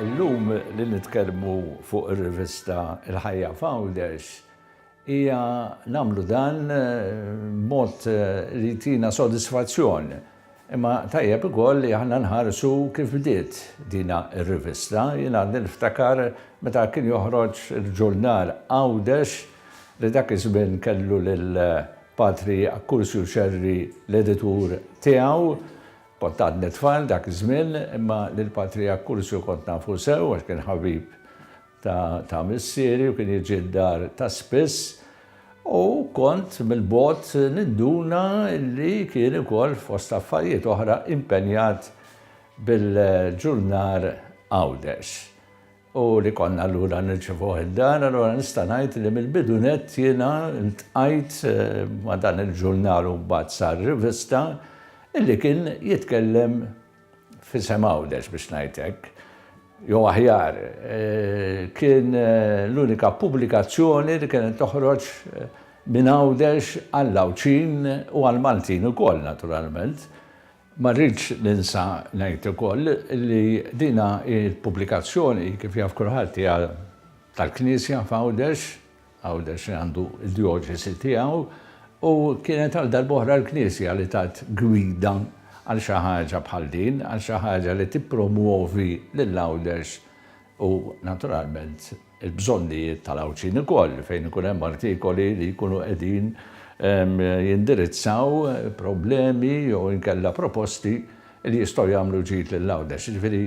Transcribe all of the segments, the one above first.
Illum li nitkellmu fuq ir-rivista Il-Ħajja Founders hija nagħmlu dan b'mod li jtina sodisfazzjon. Imma tajjeb ukoll li aħna nħarsu kif bdiet dina ir-rivista. Jiena niftakar meta kien joħroġ il-ġurnal Għawdex li dak iż-żmien kellu lil Patri Akkursju Xerri l-editur tiegħu. Pontadni tfal dak iż-żmien, imma lil Patri Akkursju kont nafu sew għax kien ħabib ta' missieri u kien jiġi d-dar ta' spiss. U kont mill-bot ninduna li kien ukoll fost affarijiet oħra impenjat bil-ġurnal Għawdex. U li konna allura nirċevuh id-dar, allura nista' ngħid li mill-bidunet jiena iltqajt ma' dan il-ġurnal u mbagħad sar rivista illi kien jitkellem f'isem Għawdex biex ngħid hekk. Jew aħjar, kien l-unika pubblikazzjoni li kienet toħroġ minn Għawdex għall-Lawċin u għall-Maltin ukoll naturalment. Ma rridx ninsa ngħid ukoll li dina il-pubblikazzjoni kif jaf kulħadd hija tal-Knisja f'Għawdex, Għawdex għandu d-dijoċesi tiegħu, u kienet għal darb'oħra l-Knisja li tat gwida għal xi ħaġa bħal din, għal xi ħaġa li tippromuovi lill-Għawdex u naturalment il-bżonnijiet tal-Lawċin ukoll fejn ikun hemm artikoli li jkunu qegħdin jindirizzaw problemi jew inkella proposti li jistgħu jagħmlu ġid lill-Għawdex. Ġifieri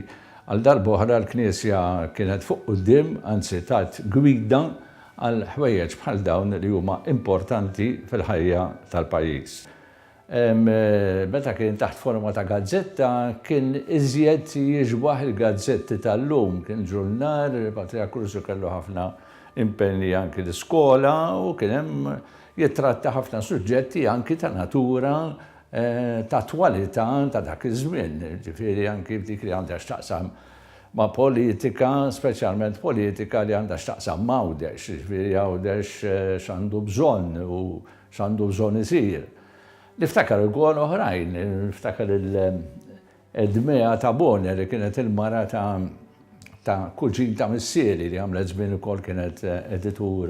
għal darb'oħra l-Knisja kienet fuq quddiem anzi tat gwida għal ħwejjeġ bħal dawn li huma importanti fil-ħajja tal-pajjiż. Meta kien taħt forma ta' gazzetta kien iżjed jiġbaħ il-gazzetti tal-lum, kien ġurnal, Patri Akkursju kellu ħafna impenni anki l-iskola u kien hemm jittratta ħafna suġġetti anki ta' natura, ta' twalità ta' dak iż-żmien. Ġifieri anki dik li għandha x'taqsam ma' politika, speċjalment politika li għandha x'taqsam ma' Għawdex. Ġifieri Għawdex x'għandu bżonn u x'għandu bżonn isir. Niftakar ukoll oħrajn, niftakar il-Dmea ta' Boner li kienet il-mara ta' kuġin ta' missieri li għamlet żmien ukoll kienet editur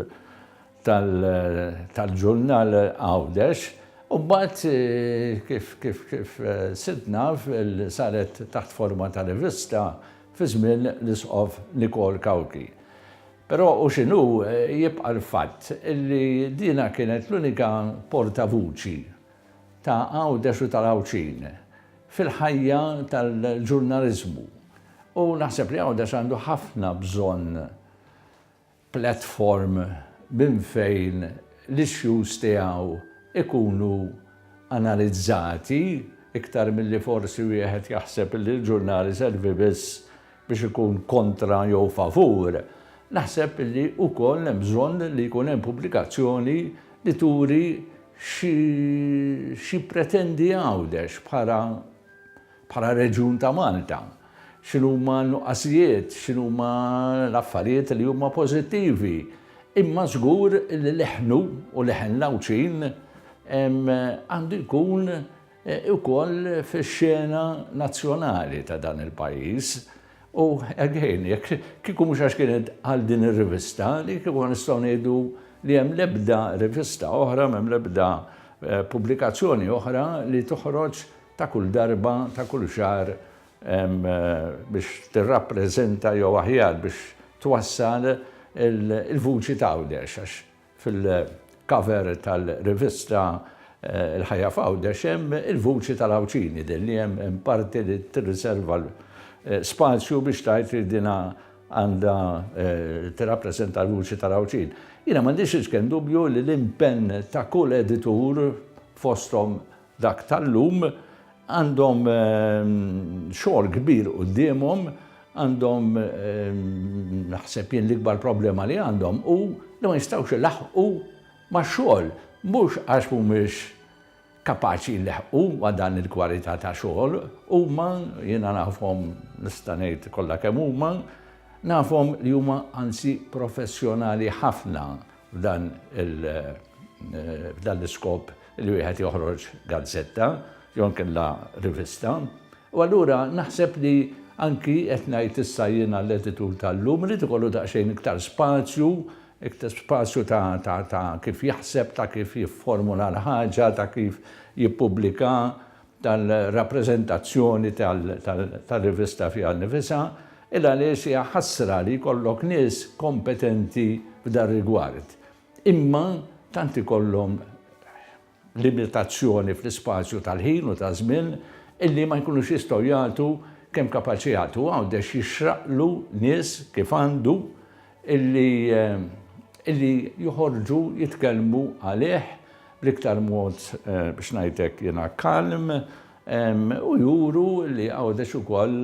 tal-ġurnal Għawdex, u mbagħad kif sidna saret taħt forma ta' rivista fi żmien l-isqof Nikol Kawki. Però u x'inhu jibqa' l-fatt li dina kienet l-unika portavuċi ta' Għawdex u tal-Lawċin fil-ħajja tal-ġurnaliżmu. U naħseb li Għawdex għandu ħafna bżonn platform minn fejn l-issues tiegħu ikunu analizzati iktar milli forsi wieħed jaħseb li l-ġurnali servi biss biex ikun kontra jew favur. Naħseb li wkoll hemm bżonn li jkun hemm pubblikazzjoni li turi xi pretendi Għawdex bħala reġjun ta' Malta. X'inhuma n-nuqqasijiet, x'inhuma l-affarijiet li huma pożittivi. Imma żgur li leħnu u leħen Lawċin għandu jkun ukoll fix-xena nazzjonali ta' dan il-pajjiż. U again, kieku mhux għax kienet għal din ir-rivista li kieku nistgħu ngħidu li hemm l-ebda rivista oħra, hemm l-ebda pubblikazzjoni oħra li toħroġ ta' kull darba, ta' kull xahar biex tirrappreżenta jew aħjar biex twassal il-vuċi ta' Għawdex, għax fil-cover tal-rivista Il-Ħajja F'Għawdex hemm il-vuċi tal-Lawċini li hemm parti li tirriserva spazju biex tgħid li dina għandha tirrappreżenta l-vuċi tal-Lawċin. Jiena m'għandix iċken dubju li l-impenn ta' kull editur fosthom dak tal-lum għandhom xogħol kbir qudiemhom, għandhom naħseb jien l-ikbar problema li għandhom u li ma jistgħux ilaħqu max-xogħol, mhux għax mhumiex kapaċi jlaħqu ma' dan il-kwalità ta' xogħol, huma jiena nafhom nista' ngħid kollha kemm huma, nafhom li huma anzi professjonali ħafna f'dan l-iskop li wieħed joħroġ gazzetta jew kella rivista. U allura naħseb li anki qed ngħid issa jiena l-editur tal-lum li ikollu daqsxejn iktar spazju ta' kif jaħseb, ta' kif jifformula l-ħaġa, ta' kif jippubblika, tal-rappreżentazzjoni tal-rivista fiha nnifisha, illa għaliex hija ħasra li jkollok nies kompetenti f'dan rigward. Imma tant ikollhom limitazzjoni fl-ispazju tal-ħin u taż-żmien illi ma jkunux jistgħu jagħtu kemm kapaċi jagħtu għawdex jixraqlu nies kif għandu illi joħorġu jitkellmu għalih bl-iktar mod biex ngħidlek jiena kalm u juru li għawdex ukoll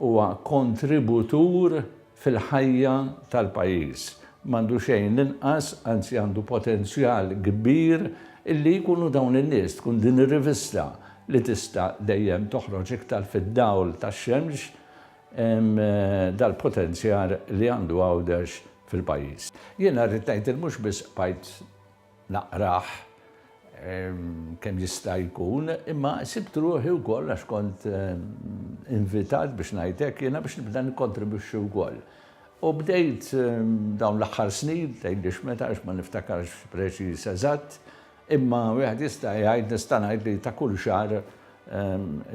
huwa kontributur fil-ħajja tal-pajjiż. M'għandu xejn inqas, anzi għandu potenzjal kbir illi jkunu dawn in-nies tkun din ir-rivista li tista' dejjem toħroġ iktar fid-dawl tax-xemx dal-potenzjal li għandu Għawdex fil-pajjiż. Jiena rrid ngħid mhux biss bqajt naqrah kemm jista' jkun, imma sibt ruħi wkoll għax kont invitat biex ngħidlek jiena biex nibda nikkontribwixxi wkoll. U bdejt dawn l-aħħar snin, tgħidlix meta għax ma niftakarx preċiż eżatt, imma wieħed jista' jgħid nista' ngħid li ta' kull xahar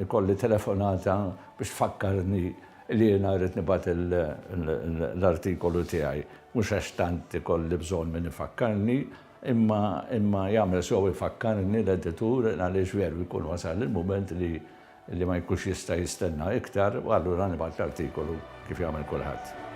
ikolli telefonata biex tfakkarni li jiena rrid nibgħat l-artikolu tiegħi. Mhux għax tant ikolli bżonn min ifakkarni, imma jagħmel sew ifakkarni l-editur għaliex veru jkun wasal il-mument li ma jkunx jista' jistenna iktar u allura nibgħat l-artikolu kif jagħmel kulħadd.